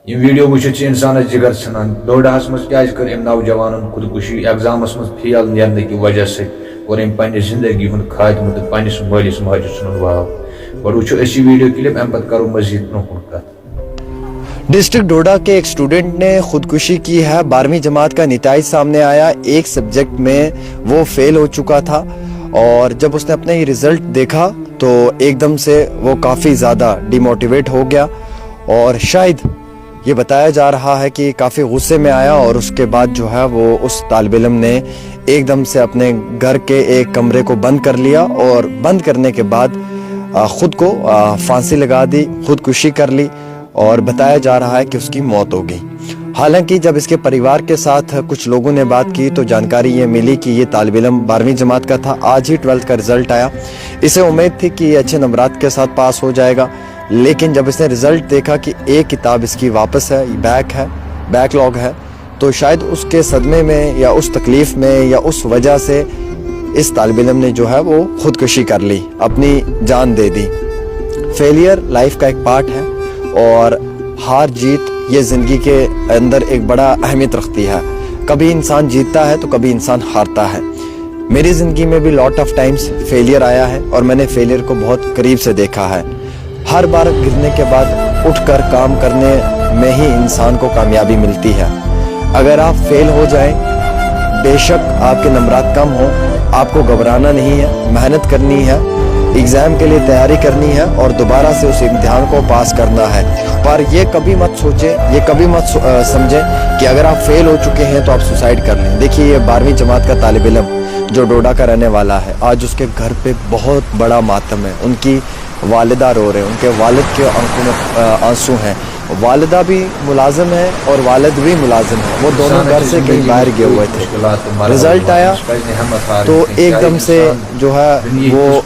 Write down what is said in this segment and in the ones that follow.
یہ ویڈیو وچھت انسان جگر ژھنان ڈوڈاہس مز کیاز کر ام نوجوانن خودکشی ایگزامس مز فیل نیرنے کی وجہ سے اور ام پنہ زندگی ہند خاتمہ تو پنس مالس ماجہ ژھنن واو گۄڈٕ وٕچھو أسۍ یہِ ویڈیو کلپ امہ پتہٕ کرو مزید برونٛہہ کُن کتھ۔ ڈسٹرکٹ ڈوڈا کے ایک اسٹوڈنٹ نے خودکشی کی ہے۔ 12ویں جماعت کا نتائج سامنے آیا، ایک سبجیکٹ میں وہ فیل ہو چکا تھا اور جب اس نے اپنا یہ رزلٹ دیکھا تو ایک دم سے وہ کافی زیادہ ڈی موٹیویٹ ہو گیا اور شاید یہ بتایا جا رہا ہے کہ کافی غصے میں آیا اور اس کے بعد جو ہے وہ اس طالب علم نے ایک دم سے اپنے گھر کے ایک کمرے کو بند کر لیا اور بند کرنے کے بعد خود کو پھانسی لگا دی، خودکشی کر لی اور بتایا جا رہا ہے کہ اس کی موت ہو گئی۔ حالانکہ جب اس کے پریوار کے ساتھ کچھ لوگوں نے بات کی تو جانکاری یہ ملی کہ یہ طالب علم 12ویں جماعت کا تھا، آج ہی 12th کا رزلٹ آیا۔ اسے امید تھی کہ یہ اچھے نمبرات کے ساتھ پاس ہو جائے گا، لیکن جب اس نے رزلٹ دیکھا کہ ایک کتاب اس کی واپس ہے، بیک لاگ ہے، تو شاید اس کے صدمے میں یا اس تکلیف میں یا اس وجہ سے اس طالب علم نے جو ہے وہ خودکشی کر لی، اپنی جان دے دی۔ فیلئر لائف کا ایک پارٹ ہے اور ہار جیت یہ زندگی کے اندر ایک بڑا اہمیت رکھتی ہے۔ کبھی انسان جیتتا ہے تو کبھی انسان ہارتا ہے۔ میری زندگی میں بھی لاٹ آف ٹائمز فیلئر آیا ہے اور میں نے فیلئر کو بہت قریب سے دیکھا ہے۔ ہر بار گرنے کے بعد اٹھ کر کام کرنے میں ہی انسان کو کامیابی ملتی ہے۔ اگر آپ فیل ہو جائیں، بے شک آپ کے نمبرات کم ہوں، آپ کو گھبرانا نہیں ہے، محنت کرنی ہے، ایگزام کے لیے تیاری کرنی ہے اور دوبارہ سے اس امتحان کو پاس کرنا ہے۔ پر یہ کبھی مت سوچیں، یہ کبھی مت سمجھیں کہ اگر آپ فیل ہو چکے ہیں تو آپ سوسائڈ کر لیں۔ دیکھیے یہ 12ویں جماعت کا طالب علم جو ڈوڈا کا رہنے والا ہے، آج اس کے گھر پہ بہت بڑا ماتم ہے۔ ان کی والدہ رو رہے ہیں، ان کے والد کے آنکھوں میں آنسو ہیں۔ والدہ بھی ملازم ہے اور والد بھی ملازم ہے، وہ دونوں گھر سے کہیں باہر گئے ہوئے تھے۔ رزلٹ آیا تو ایک دم سے جو ہے وہ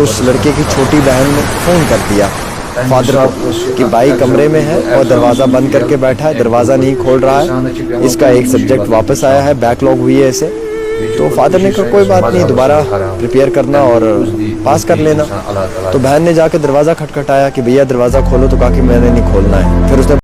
اس لڑکے کی چھوٹی بہن نے فون کر دیا فادر کو کہ بھائی کمرے میں ہے اور دروازہ بند کر کے بیٹھا ہے، دروازہ نہیں کھول رہا ہے، اس کا ایک سبجیکٹ واپس آیا ہے، بیک لاگ ہوئی ہے اسے۔ تو فادر نے کہا کوئی بات نہیں، دوبارہ پریپیئر کرنا اور پاس کر لینا۔ تو بہن نے جا کے دروازہ کھٹکھٹایا کہ بھیا دروازہ کھولو، تو کہا کہ میں نے نہیں کھولنا ہے۔ پھر اس نے